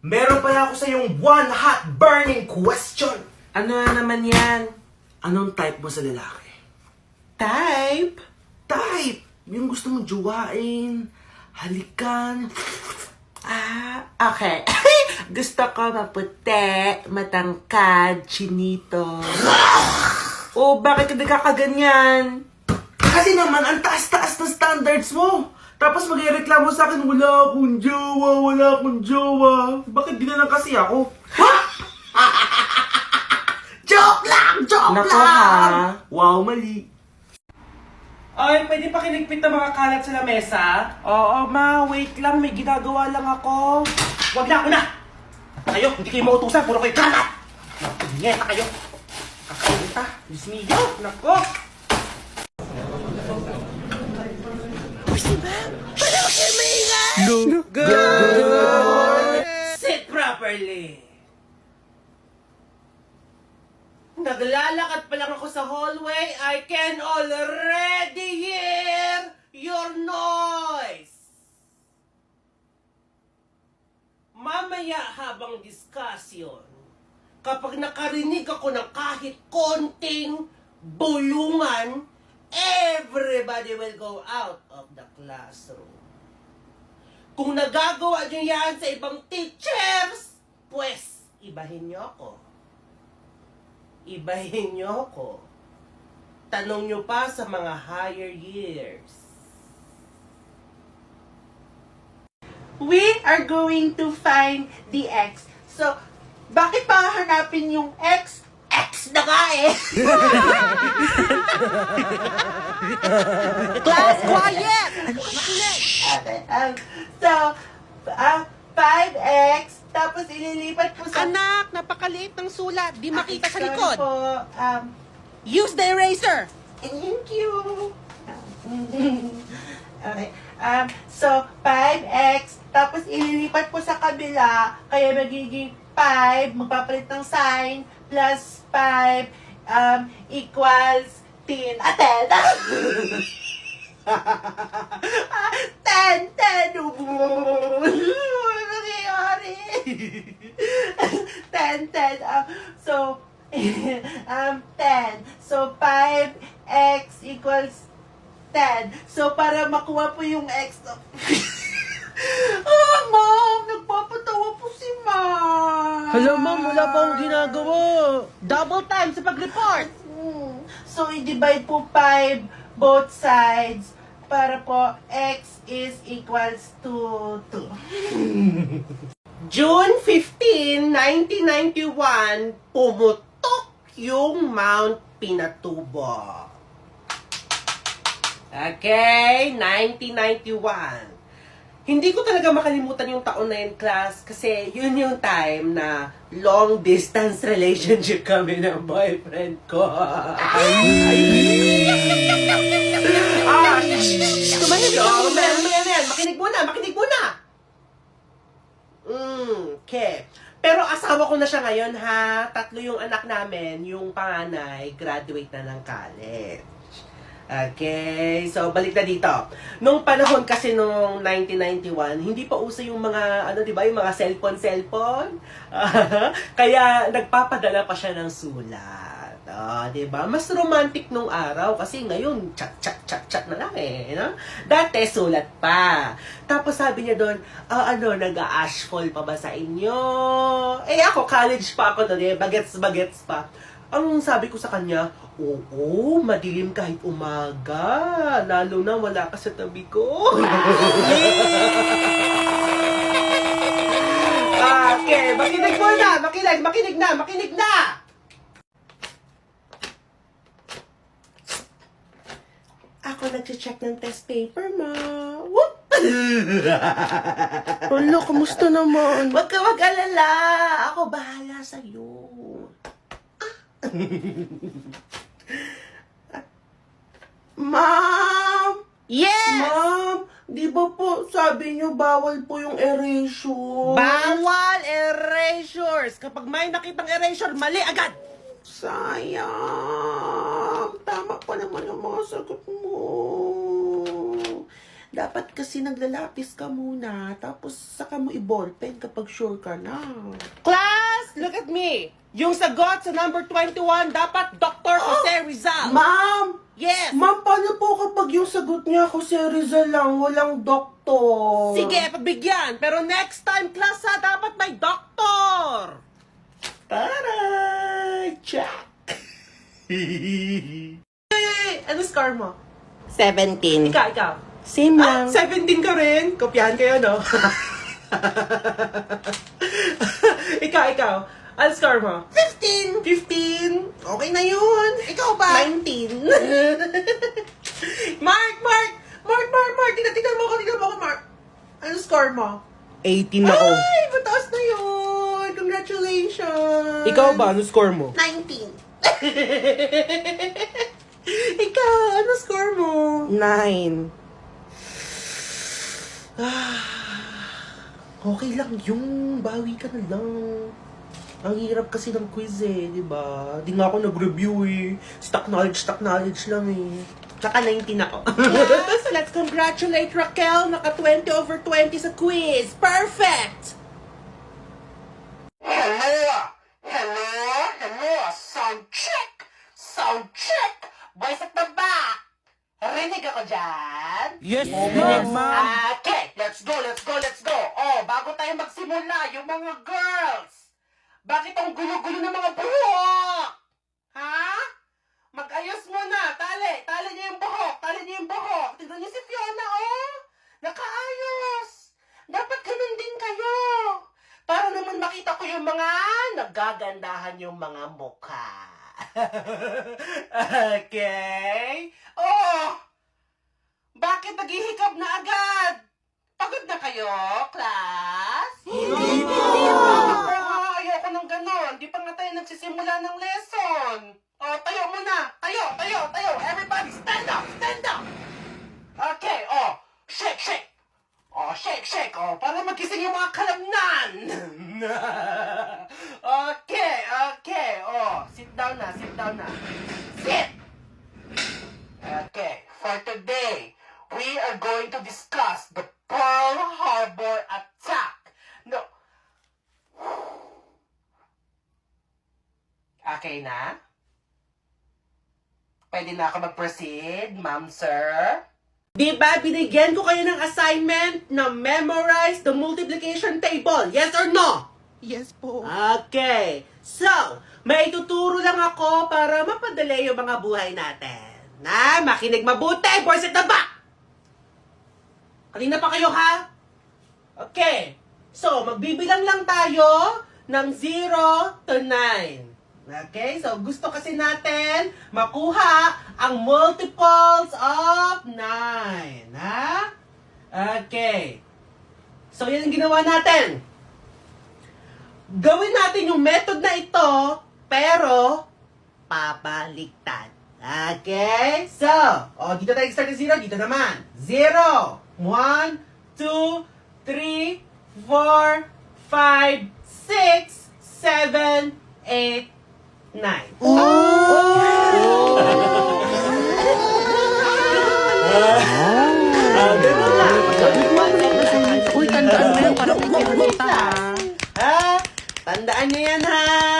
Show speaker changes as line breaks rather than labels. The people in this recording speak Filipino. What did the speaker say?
Meron pala ako sa yung one hot burning question.
Ano na naman yan?
Anong type mo sa lalaki?
Type?
Type! Yung gusto mong juwain, halikan.
Okay. Gusto ko maputi, matangkad, chinito. Oh, bakit ka nagkakaganyan?
Kasi naman, ang taas-taas ng standards mo. Tapos magreklamo sa akin, wala akong jowa. Bakit di na lang kasi ako? Joke lang!
Nako ha.
Wow, mali.
Ay, pwede pa kinigpit ng mga kalat sa lamesa? Oo, ma. Wait lang. May ginagawa lang ako.
Wag na ako na! Kayo, hindi kayo mautusan, puro kayo kalat! Nyeta kayo! Kakainta, Diyos niyo, nako!
Good. Sit properly. Naglalakad pa lang ako sa hallway. I can already hear your noise. Mamaya habang discussion, kapag nakarinig ako ng kahit konting bulungan, everybody will go out of the classroom. Kung nagagawa nyo yan sa ibang teachers, pues, ibahin nyo ako. Ibahin nyo ako. Tanong nyo pa sa mga higher years.
We are going to find the X. So, bakit pa hanapin yung X? X na nga eh!
Class, quiet!
Okay, so, 5X, tapos ililipat po sa...
Anak, napakaliit ng sulat. Di makita sa
Sorry
likod.
po,
Use the eraser.
thank you. Okay, so, 5X, tapos ililipat po sa kabila, kaya magiging 5, magpapalit ng sign, plus 5, equals 10. 10! 10! Ano nangyayari? 10. So, 10. So, 5x equals 10. So, para makuha po yung x. Ma'am! Nagpapatawa po si Ma'am.
Hello, ma'am. Wala pa akong ginagawa. Double time sa pag-report.
So, i-divide po 5 both sides para po x is equals to 2.
June 15, 1991, pumutok yung Mount Pinatubo. Okay, 1991. Hindi ko talaga makalimutan yung taon na yun, class, kasi yun yung time na long distance relationship kami ng boyfriend ko. Tumahimik. Makinig muna. Okay. Pero asawa ko na siya ngayon, ha? 3 yung anak namin. Yung panganay, graduate na ng college. Okay, so balik na dito. Nung panahon kasi nung 1991, hindi pa uso yung mga, di ba, yung mga cellphone. Kaya nagpapadala pa siya ng sulat. Di ba? Mas romantic nung araw kasi ngayon, chat na lang eh. No? Dati, sulat pa. Tapos sabi niya doon, nag-ashfall pa ba sa inyo? Eh ako, college pa ako doon eh, bagets pa. Ang sabi ko sa kanya, oo, madilim kahit umaga. Lalo na wala ka sa tabi ko. Okay, makinig muna. Makinig na. Ako nag-check ng test paper, ma. Whoop!
Wala, kamusta naman?
Huwag ka mag-alala. Ako bahala sa'yo.
Ma'am!
Yes!
Ma'am! Di ba po sabi niyo bawal po yung erasure?
Bawal erasures. Kapag may nakitang erasure, mali agad.
Sayang. Tama pa naman yung mga sagot mo.
Dapat kasi naglalapis ka muna, tapos saka mo i-ballpen kapag sure ka na.
Class, look at me. Yung sagot sa number 21, dapat Dr. Jose Rizal.
Ma'am!
Yes!
Ma'am, paano po kapag yung sagot niya Jose Rizal lang, walang doktor?
Sige, pabigyan. Pero next time, class ha, dapat may doctor.
Taray! Check!
Ano score mo?
17.
Ikaw.
Same lang.
17 ka rin. Kopyahan kayo, no? ikaw. Ano score mo?
15!
15. Okay na yun.
Ikaw ba?
19. Mark! Tingnan mo ako, Mark. Ano score mo?
18 ako.
Ay, mataas na yun. Congratulations.
Ikaw ba? Ano score mo?
19!
Ikaw, ano score mo?
9.
Okay lang yung bawi ka na lang. Ang hirap kasi ng quiz eh, di ba? Di nga ako nag-review eh. Stock knowledge lang eh. Tsaka 19 ako. Yes, let's congratulate Raquel. Naka 20 over 20 sa quiz. Perfect!
Hello! Sound check! Boys at the back! Rinig ako dyan?
Yes,
Okay, let's go! Oh, bago tayo magsimula, yung mga girls! Bakit ang gulo-gulo ng mga buhok? Ha? Mag-ayos muna! Tali niyo yung buhok! Tignan niyo si Fiona, oh! Nakaayos! Dapat ganun din kayo! Para naman makita ko yung mga nagagandahan yung mga mukha. Okay? Oh! Bakit naghihikab na agad? Pagod na kayo, class? Hindi pa! Ayoko ng ganon. Di pa nga tayo nagsisimula ng lesson. Oh, tayo muna. Tayo. Everybody, stand up. Okay, oh. Shake. Oh, shake. Oh, para magising yung mga kalamnan. Okay. Oh, sit down na. Sit! Okay, for today, we are going to discuss the Pearl Harbor attack. No. Okay na? Pwede na ako mag-proceed, ma'am, sir?
Di ba binigyan ko kayo ng assignment na memorize the multiplication table? Yes or no?
Yes po.
Okay. So, may tuturo lang ako para mapadali yung mga buhay natin. Na, makinig mabuti, boys at the back! Kanina pa kayo, ha? Okay. So, magbibilang lang tayo ng 0 to 9. Okay? So, gusto kasi natin makuha ang multiples of 9. Ha? Okay. So, yan ang ginawa natin. Gawin natin yung method na ito, pero pabaliktad. Okay? So, dito tayo start ng 0, dito naman. 0, 1, 2, 3, 4, 5, 6, 7, 8, 9. Ganun lang.
Uy, tandaan mo yan para may kita.
Ha? Tandaan niyo yan, ha?